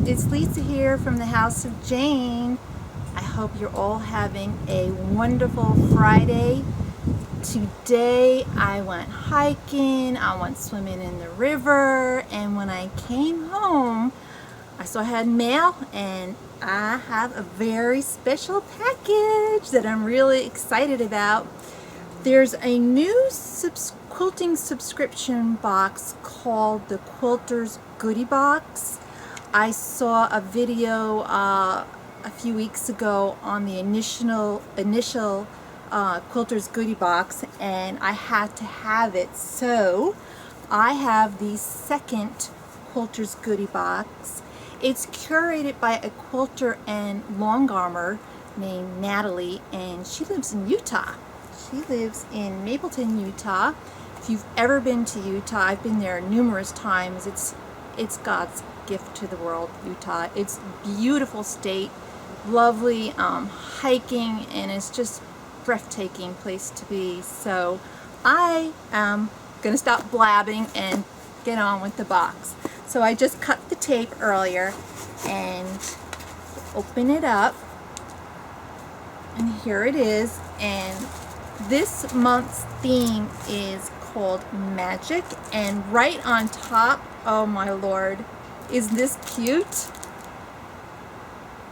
it's Lisa here from the House of Jane. I hope you're all having a wonderful Friday. Today I went hiking, I went swimming in the river, and when I came home I saw I had mail, and I have a very special package that I'm really excited about. There's a new quilting subscription box called the Quilter's Goodie box. I saw a video a few weeks ago on the initial Quilter's Goodie box, and I had to have it. So I have the second Quilter's Goodie box. It's curated by a quilter and long armor named Natalie, and she lives in Utah. She lives in Mapleton, Utah. If you've ever been to Utah, I've been there numerous times. It's God's gift to the world, Utah. It's a beautiful state, lovely hiking, and it's just breathtaking place to be. So I am gonna stop blabbing and get on with the box. So I just cut the tape earlier and open it up, and here it is. And this month's theme is called Magic, and right on top, oh my lord, is this cute?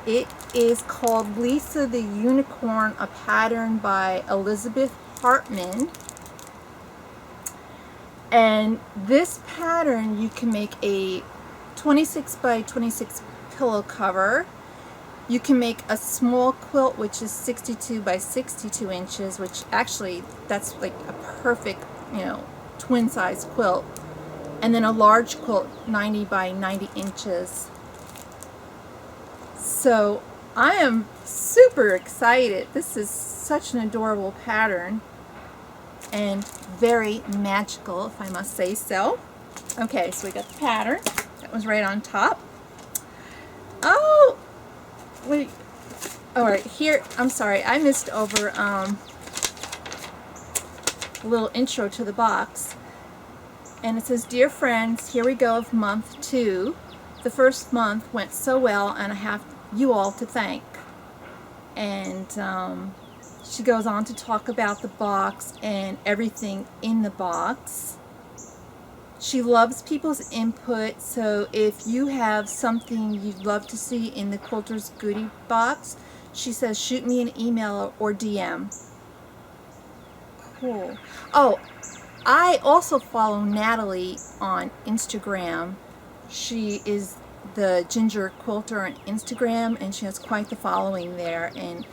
It is called Lisa the Unicorn, a pattern by Elizabeth Hartman. And this pattern, you can make a 26 by 26 pillow cover. You can make a small quilt, which is 62 by 62 inches, which actually that's like a perfect, twin size quilt. And then a large quilt, 90 by 90 inches. So I am super excited. This is such an adorable pattern and very magical, if I must say so. Okay, so we got the pattern. That was right on top. Oh, wait. All right, here, I'm sorry, I missed over a little intro to the box. And it says, "Dear friends, here we go of month 2. The first month went so well, and I have you all to thank." And she goes on to talk about the box and everything in the box. She loves people's input, so if you have something you'd love to see in the Quilter's Goodie box, she says shoot me an email or DM. Cool. Oh, I also follow Natalie on Instagram. She is the Ginger Quilter on Instagram, and she has quite the following there, and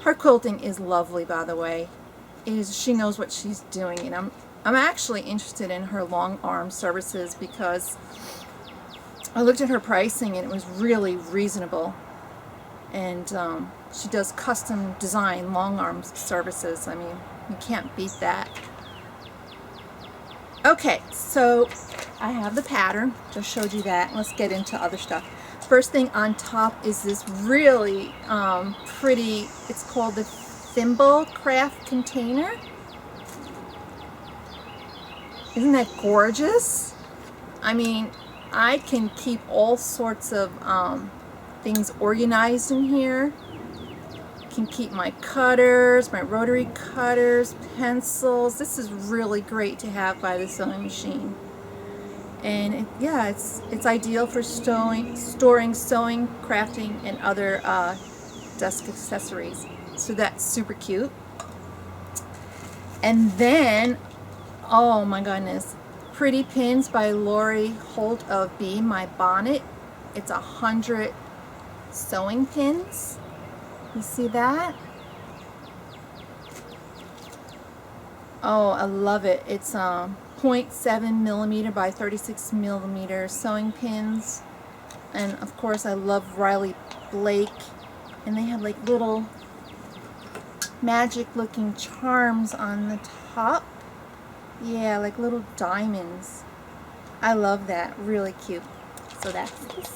her quilting is lovely, by the way. She knows what she's doing, and I'm actually interested in her long arm services because I looked at her pricing and it was really reasonable. And she does custom design long arm services. I mean, you can't beat that. Okay, so I have the pattern. Just showed you that. Let's get into other stuff. First thing on top is this really pretty, it's called the thimble craft container. Isn't that gorgeous? I mean, I can keep all sorts of things organized in here. Can keep my cutters, my rotary cutters, pencils. This is really great to have by the sewing machine. And it's ideal for storing sewing, crafting, and other desk accessories. So that's super cute. And then, oh my goodness, Pretty Pins by Lori Holt of Be My Bonnet. It's 100 sewing pins. You see that? Oh, I love it. It's 0.7 millimeter by 36 millimeter sewing pins. And of course I love Riley Blake, and they have like little magic looking charms on the top. Yeah, like little diamonds. I love that. Really cute. So that's this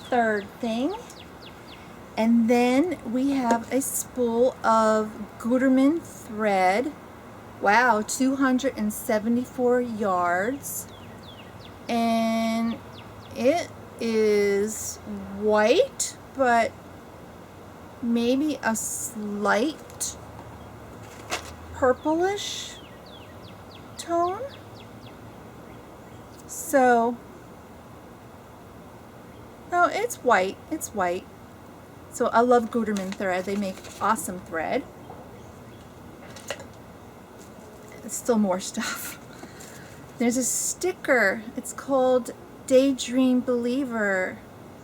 third thing. And then we have a spool of Gutermann thread. Wow, 274 yards. And it is white, but maybe a slight purplish tone. So, no, it's white. It's white. So I love Gutermann thread. They make awesome thread. It's still more stuff. There's a sticker. It's called Daydream Believer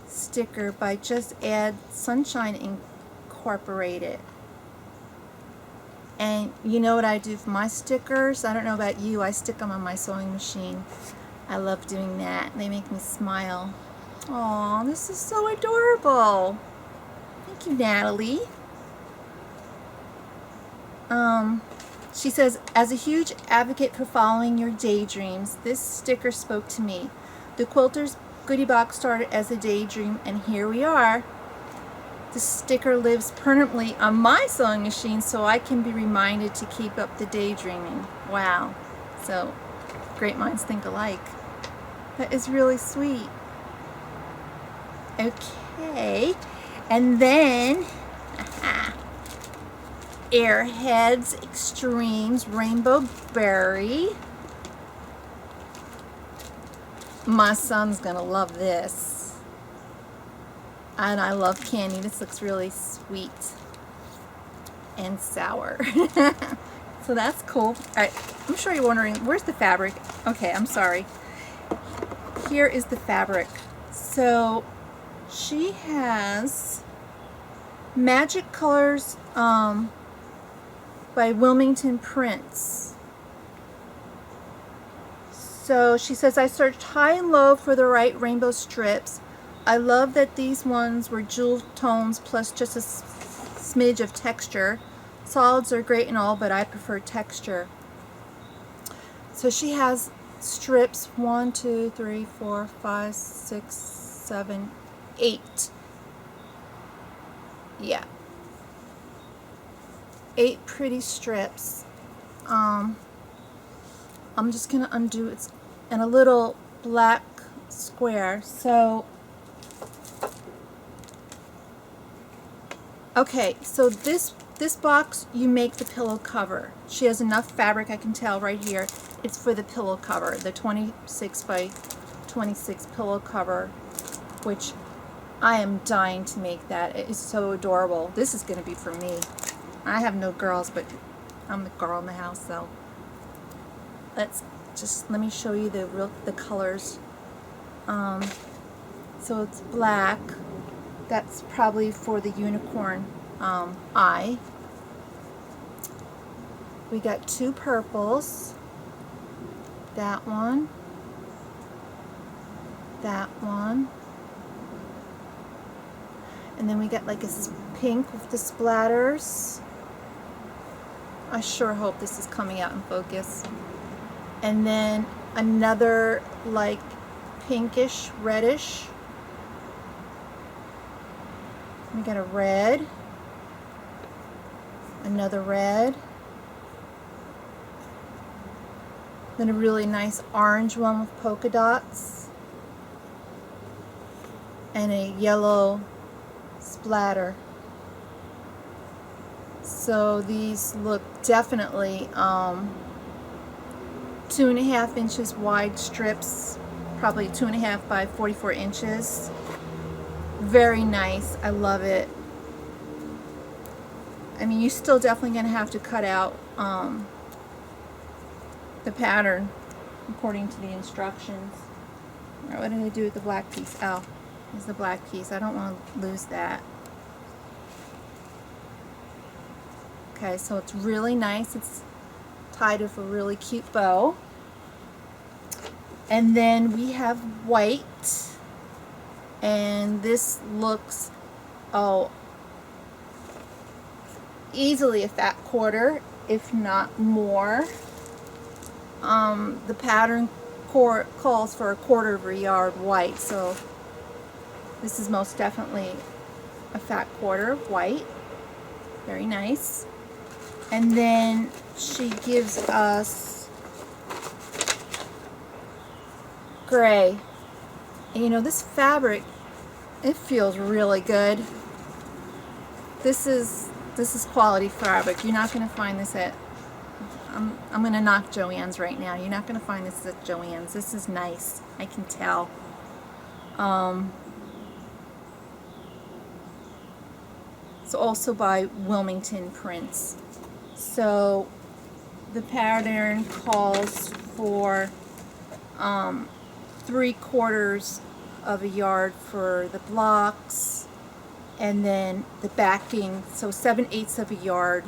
sticker by Just Add Sunshine Incorporated. And you know what I do for my stickers? I don't know about you. I stick them on my sewing machine. I love doing that. They make me smile. Aw, this is so adorable. Thank you, Natalie. She says, as a huge advocate for following your daydreams, this sticker spoke to me. The Quilter's Goodie Box started as a daydream, and here we are. The sticker lives permanently on my sewing machine, so I can be reminded to keep up the daydreaming. Wow. So, great minds think alike. That is really sweet. Okay. And then, Airheads Extremes Rainbow Berry. My son's gonna love this. And I love candy. This looks really sweet and sour. So that's cool. Alright, I'm sure you're wondering, where's the fabric? Okay, I'm sorry. Here is the fabric. So she has Magic Colors by Wilmington Prints. So she says, I searched high and low for the right rainbow strips. I love that these ones were jewel tones plus just a smidge of texture. Solids are great and all, but I prefer texture. So she has strips 1, 2, 3, 4, 5, 6, 7, 8. Yeah. 8 pretty strips. I'm just gonna undo it in a little black square. So okay, so this box, you make the pillow cover. She has enough fabric, I can tell right here. It's for the pillow cover, the 26 by 26 pillow cover, which I am dying to make that. It is so adorable. This is going to be for me. I have no girls, but I'm the girl in the house, so let me show you the colors. So it's black. That's probably for the unicorn eye. We got 2 purples. That one. That one. And then we got like a pink with the splatters. I sure hope this is coming out in focus. And then another like pinkish, reddish. We got a red. Another red. Then a really nice orange one with polka dots. And a yellow splatter. So these look definitely 2.5 inches wide strips, probably 2.5 by 44 inches. Very nice. I love it. I mean, you're still definitely going to have to cut out the pattern according to the instructions. All right, what did I do with the black piece? Oh, it's the black piece. I don't want to lose that. Okay, so it's really nice. It's tied with a really cute bow. And then we have white. And this looks, oh, easily a fat quarter, if not more. The pattern calls for 1/4 yard white, so this is most definitely a fat quarter of white. Very nice. And then she gives us gray. And you know, this fabric, it feels really good. This is quality fabric. You're not going to find this at, I'm going to knock Joann's right now. You're not going to find this at Joann's. This is nice. I can tell. It's also by Wilmington Prints. So the pattern calls for 3/4 of a yard for the blocks, and then the backing, so 7/8 of a yard,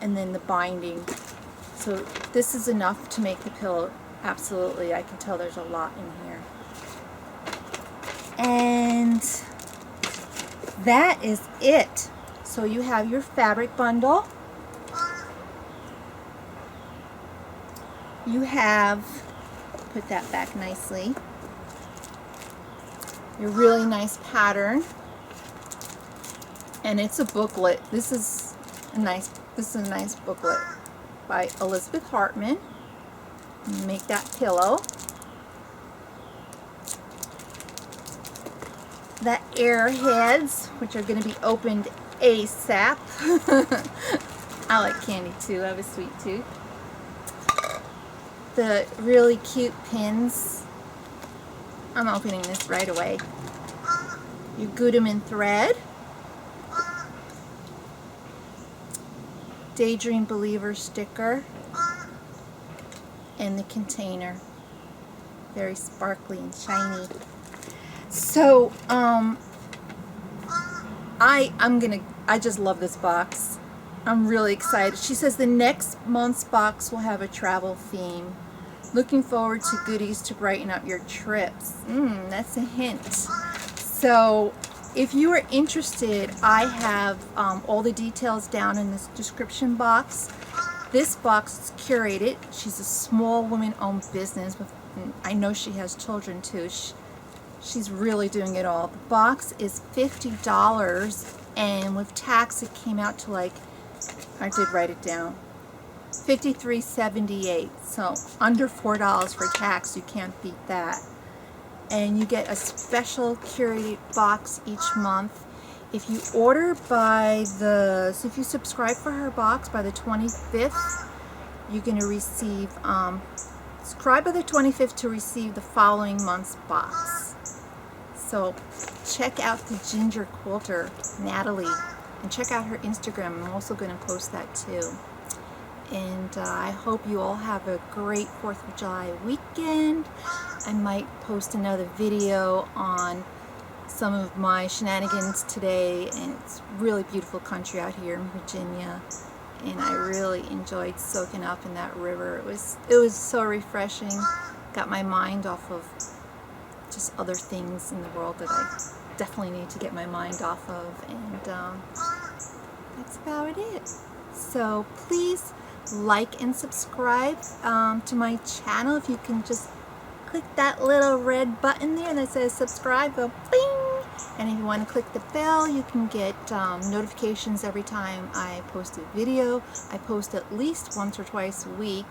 and then the binding. So this is enough to make the pillow. Absolutely, I can tell there's a lot in here. And that is it. So you have your fabric bundle. You have, put that back nicely, your really nice pattern, and it's a booklet. This is a nice booklet by Elizabeth Hartman. Make that pillow. The airheads, which are going to be opened ASAP. I like candy too. I have a sweet tooth. The really cute pins. I'm opening this right away. Your Goodie thread. Daydream Believer sticker. And the container. Very sparkly and shiny. So, I just love this box. I'm really excited. She says the next month's box will have a travel theme. Looking forward to goodies to brighten up your trips. That's a hint. So if you are interested, I have all the details down in this description box. This box is curated. She's a small woman-owned business. I know she has children too. She's really doing it all. The box is $50, and with tax it came out to, like, I did write it down, $53.78. So under $4 for tax. You can't beat that. And you get a special curated box each month. If you order by the, so if you subscribe for her box by the 25th, you're going to receive, subscribe by the 25th to receive the following month's box. So check out the Ginger Quilter, Natalie, and check out her Instagram. I'm also going to post that too. And I hope you all have a great 4th of July weekend. I might post another video on some of my shenanigans today, and it's really beautiful country out here in Virginia, and I really enjoyed soaking up in that river. It was so refreshing. Got my mind off of just other things in the world that I definitely need to get my mind off of, and that's about it. So please like and subscribe to my channel. If you can just click that little red button there that says subscribe, go bing! And if you want to click the bell, you can get notifications every time I post a video. I post at least once or twice a week.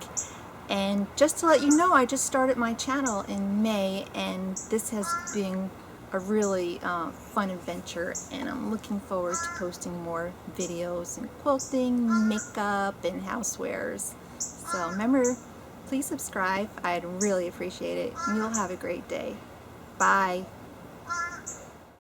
And just to let you know, I just started my channel in May, and this has been a really fun adventure, and I'm looking forward to posting more videos and quilting, makeup, and housewares. So remember, please subscribe. I'd really appreciate it. And you'll have a great day. Bye.